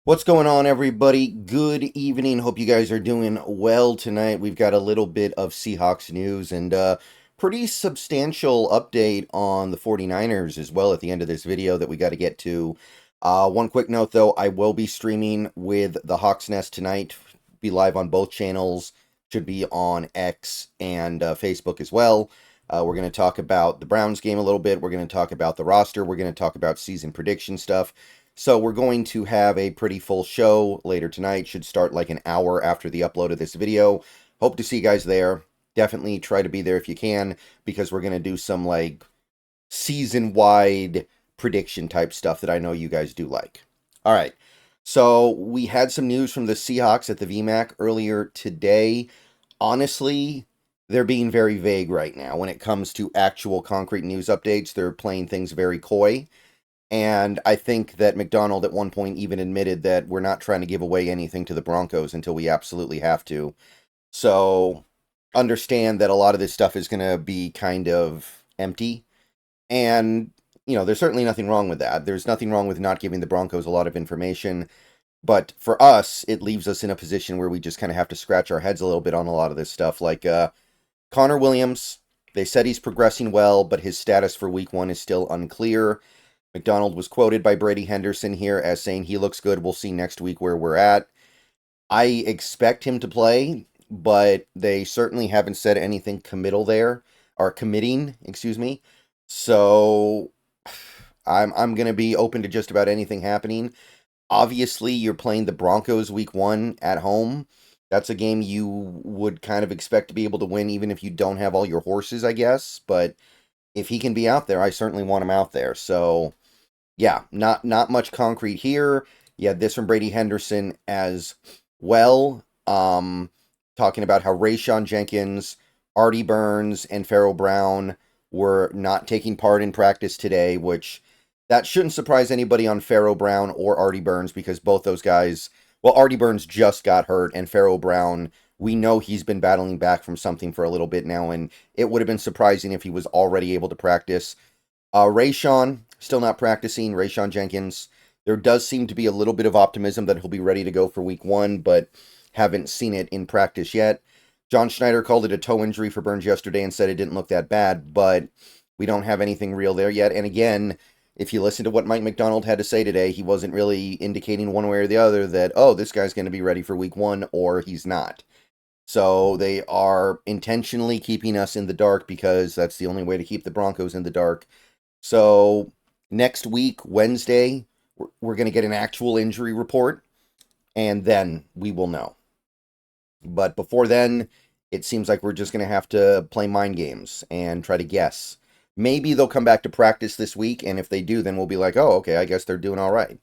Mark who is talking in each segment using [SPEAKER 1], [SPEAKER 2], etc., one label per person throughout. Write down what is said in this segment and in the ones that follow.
[SPEAKER 1] What's going on, everybody? Good evening. Hope you guys are doing well tonight. We've got a little bit of Seahawks news and pretty substantial update on the 49ers as well at the end of this video that we got to get to. One quick note, though, I will be streaming with the Hawks Nest tonight. Be live on both channels. Should be on X and Facebook as well. We're going to talk about the Browns game a little bit. We're going to talk about the roster. We're going to talk about season prediction stuff. So we're going to have a pretty full show later tonight. Should start like an hour after the upload of this video. Hope to see you guys there. Definitely try to be there if you can, because we're going to do some like season-wide prediction type stuff that I know you guys do like. All right. So we had some news from the Seahawks at the VMAC earlier today. Honestly, they're being very vague right now when it comes to actual concrete news updates. They're playing things very coy. And I think that Macdonald at one point even admitted that we're not trying to give away anything to the Broncos until we absolutely have to. So understand that a lot of this stuff is going to be kind of empty. And, there's certainly nothing wrong with that. There's nothing wrong with not giving the Broncos a lot of information. But for us, it leaves us in a position where we just kind of have to scratch our heads a little bit on a lot of this stuff. Like Connor Williams, they said he's progressing well, but his status for week 1 is still unclear. Macdonald was quoted by Brady Henderson here as saying he looks good. We'll see next week where we're at. I expect him to play, but they certainly haven't said anything committal there, or committing, excuse me. So I'm going to be open to just about anything happening. Obviously, you're playing the Broncos week 1 at home. That's a game you would kind of expect to be able to win even if you don't have all your horses, I guess. But if he can be out there, I certainly want him out there. So yeah, not much concrete here. Yeah, this from Brady Henderson as well. Talking about how Rayshon Jenkins, Artie Burns, and Farrell Brown were not taking part in practice today, which that shouldn't surprise anybody on Farrell Brown or Artie Burns, because both those guys, well, Artie Burns just got hurt, and Farrell Brown, we know he's been battling back from something for a little bit now, and it would have been surprising if he was already able to practice. Rayshon, still not practicing. Rayshon Jenkins, there does seem to be a little bit of optimism that he'll be ready to go for week 1, but haven't seen it in practice yet. John Schneider called it a toe injury for Burns yesterday and said it didn't look that bad, but we don't have anything real there yet. And again, if you listen to what Mike Macdonald had to say today, he wasn't really indicating one way or the other that, oh, this guy's going to be ready for week 1 or he's not. So they are intentionally keeping us in the dark because that's the only way to keep the Broncos in the dark. So next week, Wednesday, we're going to get an actual injury report, and then we will know. But before then, it seems like we're just going to have to play mind games and try to guess. Maybe they'll come back to practice this week, and if they do, then we'll be like, oh, okay, I guess they're doing all right.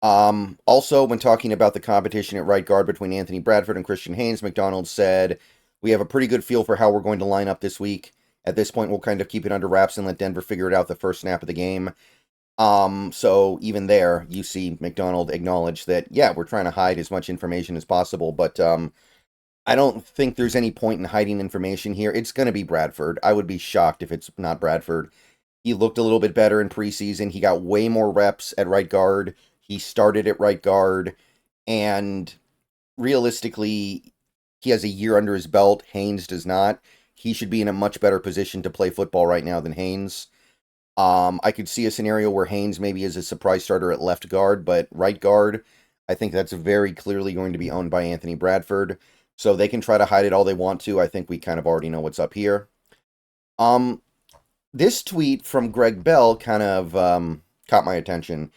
[SPEAKER 1] Also, when talking about the competition at right guard between Anthony Bradford and Christian Haynes, Macdonald said, we have a pretty good feel for how we're going to line up this week. At this point, we'll kind of keep it under wraps and let Denver figure it out the first snap of the game. So even there, you see Macdonald acknowledge that, yeah, we're trying to hide as much information as possible, but I don't think there's any point in hiding information here. It's going to be Bradford. I would be shocked if it's not Bradford. He looked a little bit better in preseason. He got way more reps at right guard. He started at right guard, and realistically, he has a year under his belt. Haynes does not. He should be in a much better position to play football right now than Haynes. I could see a scenario where Haynes maybe is a surprise starter at left guard, but right guard, I think that's very clearly going to be owned by Anthony Bradford. So they can try to hide it all they want to. I think we kind of already know what's up here. This tweet from Greg Bell kind of caught my attention.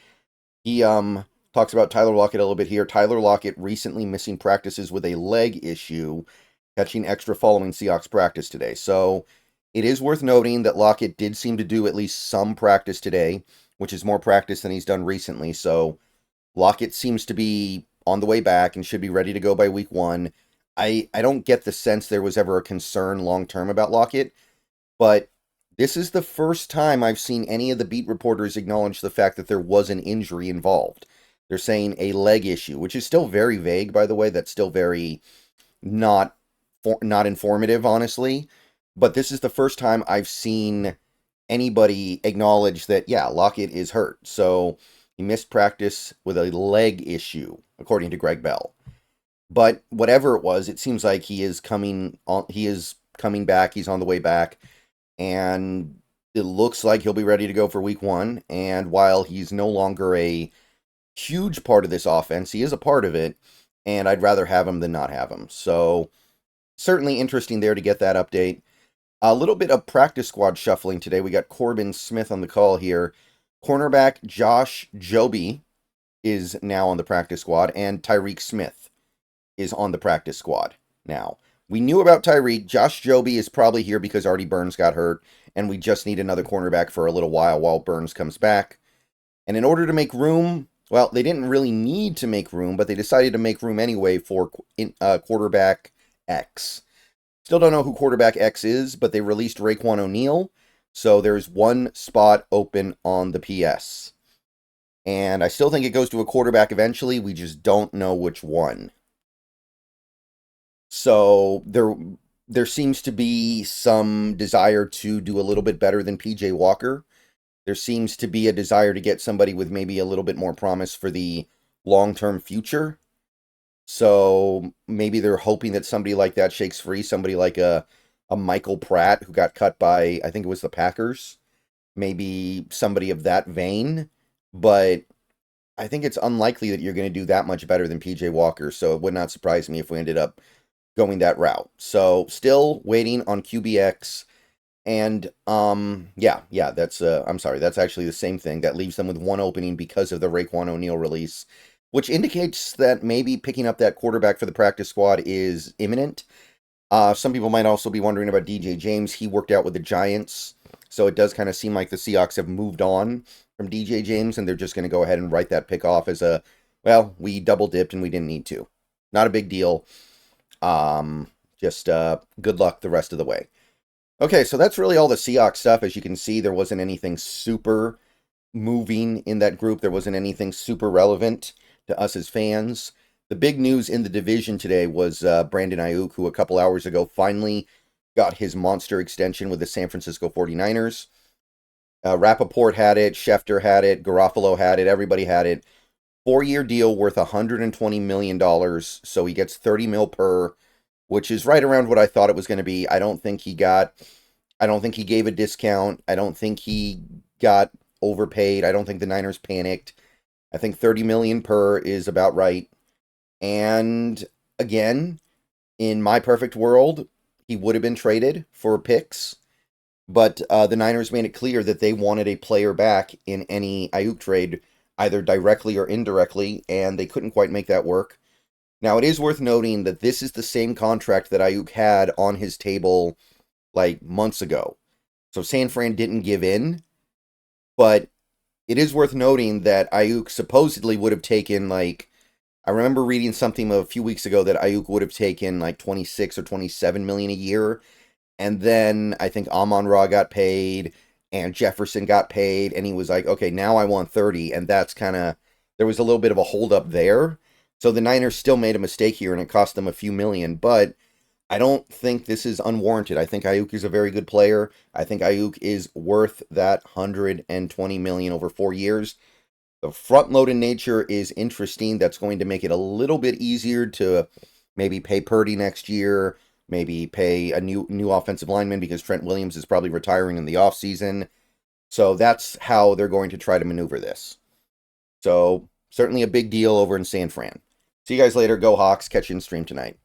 [SPEAKER 1] He talks about Tyler Lockett a little bit here. Tyler Lockett recently missing practices with a leg issue, catching extra following Seahawks practice today. So it is worth noting that Lockett did seem to do at least some practice today, which is more practice than he's done recently. So Lockett seems to be on the way back and should be ready to go by week 1. I don't get the sense there was ever a concern long-term about Lockett, but this is the first time I've seen any of the beat reporters acknowledge the fact that there was an injury involved. They're saying a leg issue, which is still very vague, by the way. That's still very not informative, honestly. But this is the first time I've seen anybody acknowledge that, yeah, Lockett is hurt. So He missed practice with a leg issue, according to Greg Bell. But whatever it was, it seems like he is coming on. He is coming back. He's on the way back, and it looks like he'll be ready to go for week 1. And while he's no longer a huge part of this offense, he is a part of it, and I'd rather have him than not have him. So certainly interesting there to get that update. A little bit of practice squad shuffling today. We got Corbin Smith on the call here. Cornerback Josh Joby is now on the practice squad, and Tyreek Smith is on the practice squad now. We knew about Tyreek. Josh Joby is probably here because Artie Burns got hurt, and we just need another cornerback for a little while Burns comes back. And in order to make room, well, they didn't really need to make room, but they decided to make room anyway for quarterback X. Still don't know who quarterback X is, but they released Raekwon O'Neal, so there's one spot open on the PS. And I still think it goes to a quarterback eventually, we just don't know which one. So there seems to be some desire to do a little bit better than PJ Walker. There seems to be a desire to get somebody with maybe a little bit more promise for the long-term future. So maybe they're hoping that somebody like that shakes free, somebody like a Michael Pratt who got cut by, I think it was the Packers. Maybe somebody of that vein. But I think it's unlikely that you're going to do that much better than PJ Walker. So it would not surprise me if we ended up going that route. So still waiting on QBX. And that's I'm sorry, that's actually the same thing. That leaves them with one opening because of the Raekwon O'Neal release, which indicates that maybe picking up that quarterback for the practice squad is imminent. Some people might also be wondering about DJ James. He worked out with the Giants, so it does kind of seem like the Seahawks have moved on from DJ James, and they're just going to go ahead and write that pick off as we double dipped and we didn't need to. Not a big deal. Just good luck the rest of the way. Okay, so that's really all the Seahawks stuff. As you can see, there wasn't anything super moving in that group. There wasn't anything super relevant to us as fans. The big news in the division today was Brandon Aiyuk, who a couple hours ago finally got his monster extension with the San Francisco 49ers. Rappaport had it, Schefter had it, Garofalo had it, everybody had it. 4-year deal worth $120 million, so he gets $30 million per, which is right around what I thought it was going to be. I don't think he gave a discount. I don't think he got overpaid. I don't think the Niners panicked. I think $30 million per is about right. And again, in my perfect world, he would have been traded for picks, but the Niners made it clear that they wanted a player back in any Aiyuk trade, either directly or indirectly, and they couldn't quite make that work. Now, it is worth noting that this is the same contract that Aiyuk had on his table like months ago. So San Fran didn't give in, but it is worth noting that Aiyuk supposedly would have taken I remember reading something a few weeks ago that Aiyuk would have taken 26 or 27 million a year. And then I think Amon-Ra got paid and Jefferson got paid. And he was like, okay, now I want 30. And that's there was a little bit of a holdup there. So the Niners still made a mistake here and it cost them a few million. But I don't think this is unwarranted. I think Aiyuk is a very good player. I think Aiyuk is worth that $120 million over 4 years. The front-loaded nature is interesting. That's going to make it a little bit easier to maybe pay Purdy next year, maybe pay a new offensive lineman because Trent Williams is probably retiring in the offseason. So that's how they're going to try to maneuver this. So certainly a big deal over in San Fran. See you guys later. Go Hawks. Catch you in stream tonight.